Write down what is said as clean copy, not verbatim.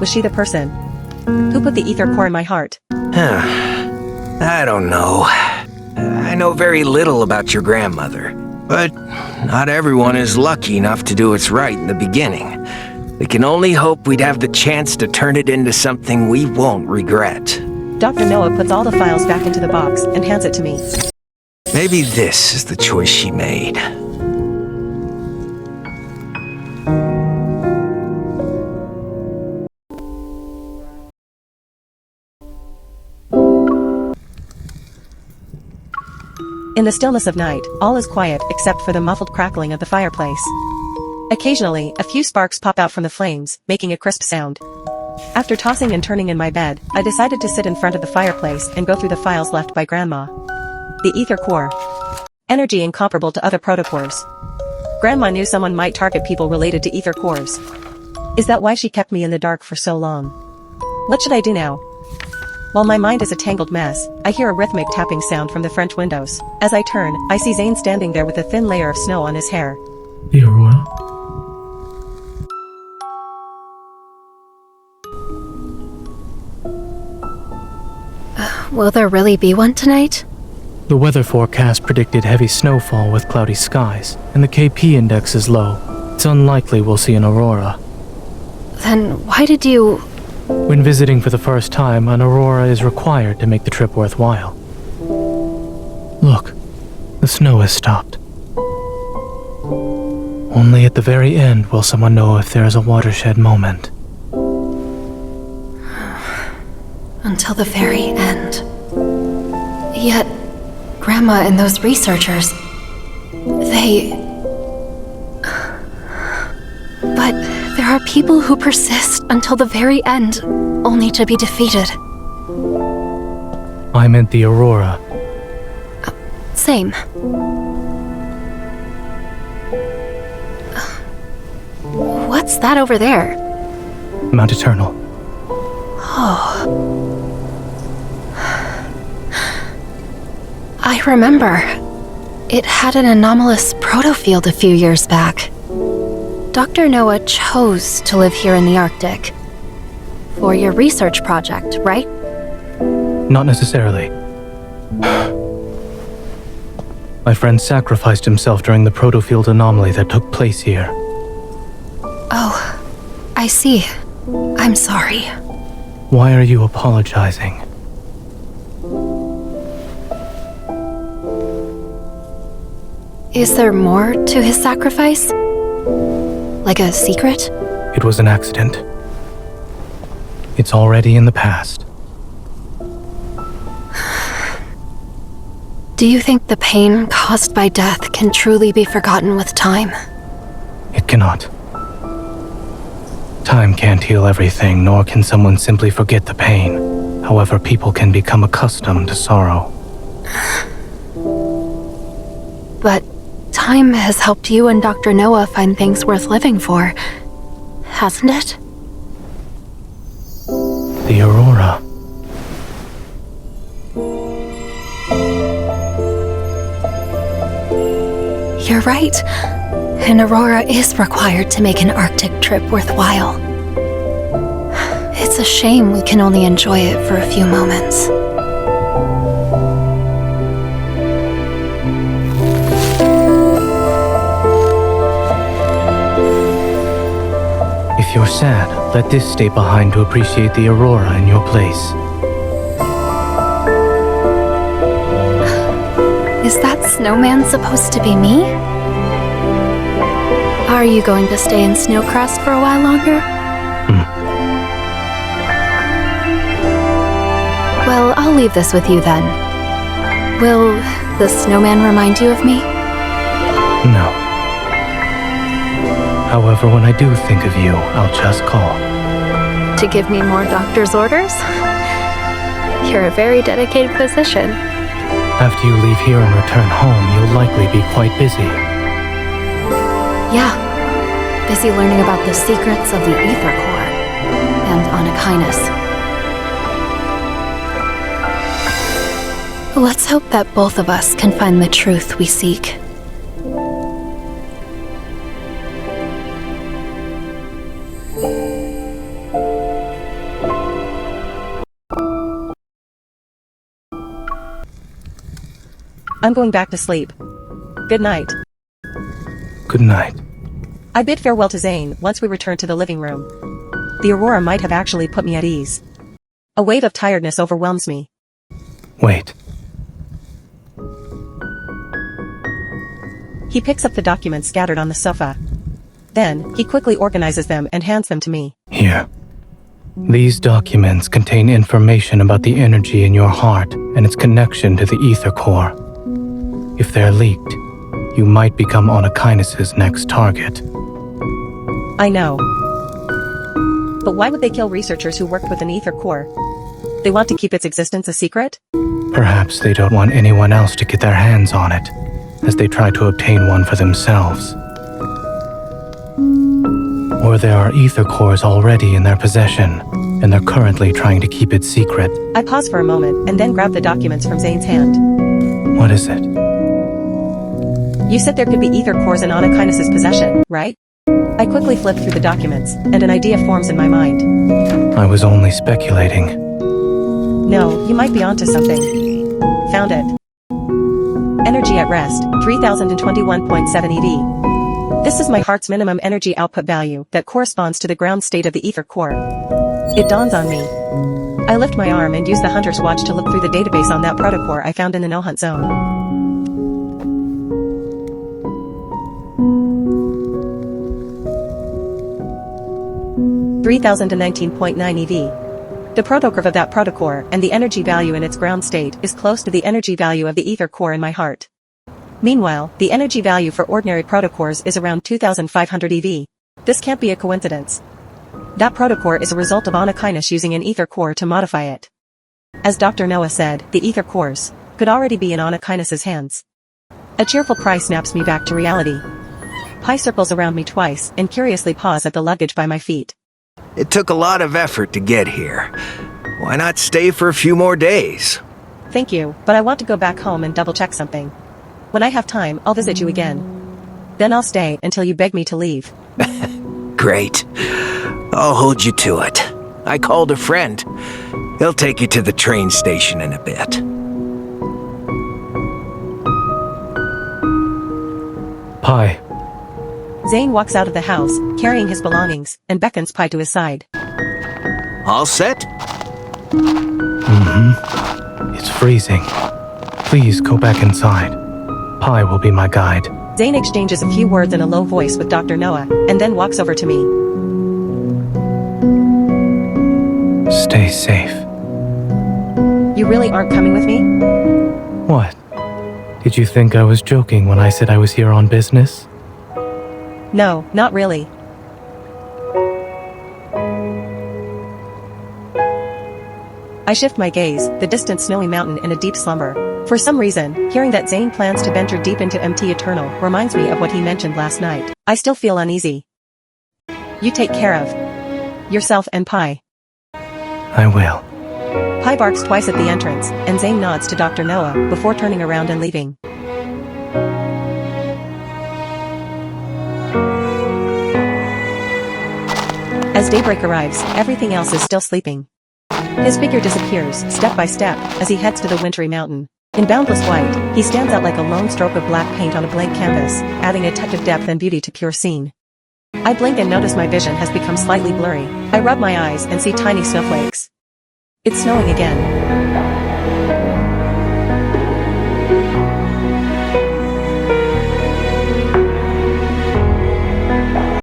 Was she the person who put the ether core in my heart? I don't know. I know very little about your grandmother, but not everyone is lucky enough to do what's right in the beginning. We can only hope we'd have the chance to turn it into something we won't regret. Dr. Noah puts all the files back into the box and hands it to me. Maybe this is the choice she made. In the stillness of night, all is quiet except for the muffled crackling of the fireplace. Occasionally, a few sparks pop out from the flames, making a crisp sound. After tossing and turning in my bed, I decided to sit in front of the fireplace and go through the files left by Grandma. The ether core. Energy incomparable to other protocores. Grandma knew someone might target people related to ether cores. Is that why she kept me in the dark for so long? What should I do now? While my mind is a tangled mess, I hear a rhythmic tapping sound from the French windows. As I turn, I see Zane standing there with a thin layer of snow on his hair. The Aurora? Will there really be one tonight? The weather forecast predicted heavy snowfall with cloudy skies, and the KP index is low. It's unlikely we'll see an aurora. Then why did you... When visiting for the first time, an aurora is required to make the trip worthwhile. Look, the snow has stopped. Only at the very end will someone know if there is a watershed moment. Until the very end. Yet, Grandma and those researchers... they... But there are people who persist until the very end, only to be defeated. I meant the Aurora. Same. What's that over there? Mount Eternal. Oh. I remember. It had an anomalous protofield a few years back. Dr. Noah chose to live here in the Arctic. For your research project, right? Not necessarily. My friend sacrificed himself during the protofield anomaly that took place here. Oh, I see. I'm sorry. Why are you apologizing? Is there more to his sacrifice? Like a secret? It was an accident. It's already in the past. Do you think the pain caused by death can truly be forgotten with time? It cannot. Time can't heal everything, nor can someone simply forget the pain. However, people can become accustomed to sorrow. But time has helped you and Dr. Noah find things worth living for, hasn't it? The Aurora. You're right. An Aurora is required to make an Arctic trip worthwhile. It's a shame we can only enjoy it for a few moments. If you're sad, let this stay behind to appreciate the Aurora in your place. Is that snowman supposed to be me? Are you going to stay in Snowcrest for a while longer? Well, I'll leave this with you then. Will the snowman remind you of me? No. However, when I do think of you, I'll just call. To give me more doctor's orders? You're a very dedicated physician. After you leave here and return home, you'll likely be quite busy. Yeah. Busy learning about the secrets of the ether core and Anakinus. Let's hope that both of us can find the truth we seek. I'm going back to sleep. Good night. Good night. I bid farewell to Zane once we returned to the living room. The Aurora might have actually put me at ease. A wave of tiredness overwhelms me. Wait. He picks up the documents scattered on the sofa. Then, he quickly organizes them and hands them to me. Here. These documents contain information about the energy in your heart and its connection to the ether core. If they're leaked, you might become Anakinus' next target. I know. But why would they kill researchers who worked with an ether core? They want to keep its existence a secret? Perhaps they don't want anyone else to get their hands on it, as they try to obtain one for themselves. Or there are ether cores already in their possession, and they're currently trying to keep it secret. I pause for a moment and then grab the documents from Zane's hand. What is it? You said there could be ether cores in Anakinus' possession, right? I quickly flip through the documents, and an idea forms in my mind. I was only speculating. No, you might be onto something. Found it. Energy at rest, 3021.7 EV. This is my heart's minimum energy output value that corresponds to the ground state of the ether core. It dawns on me. I lift my arm and use the hunter's watch to look through the database on that protocore I found in the no-hunt zone. $3,019.9 EV. The protocurve of that protocore and the energy value in its ground state is close to the energy value of the ether core in my heart. Meanwhile, the energy value for ordinary protocores is around 2,500 EV. This can't be a coincidence. That protocore is a result of Anakinus using an ether core to modify it. As Dr. Noah said, the ether cores could already be in Anakinus' hands. A cheerful cry snaps me back to reality. Pi circles around me twice and curiously paws at the luggage by my feet. It took a lot of effort to get here. Why not stay for a few more days? Thank you, but I want to go back home and double-check something. When I have time, I'll visit you again. Then I'll stay until you beg me to leave. Great. I'll hold you to it. I called a friend. He'll take you to the train station in a bit. Pi. Zane walks out of the house, carrying his belongings, and beckons Pi to his side. All set? It's freezing. Please go back inside. Pi will be my guide. Zane exchanges a few words in a low voice with Dr. Noah, and then walks over to me. Stay safe. You really aren't coming with me? What? Did you think I was joking when I said I was here on business? No, not really. I shift my gaze, the distant snowy mountain in a deep slumber. For some reason, hearing that Zane plans to venture deep into MT Eternal reminds me of what he mentioned last night. I still feel uneasy. You take care of yourself and Pi. I will. Pi barks twice at the entrance, and Zane nods to Dr. Noah before turning around and leaving. As daybreak arrives, everything else is still sleeping. His figure disappears, step by step, as he heads to the wintry mountain. In boundless white, he stands out like a lone stroke of black paint on a blank canvas, adding a touch of depth and beauty to pure scene. I blink and notice my vision has become slightly blurry. I rub my eyes and see tiny snowflakes. It's snowing again.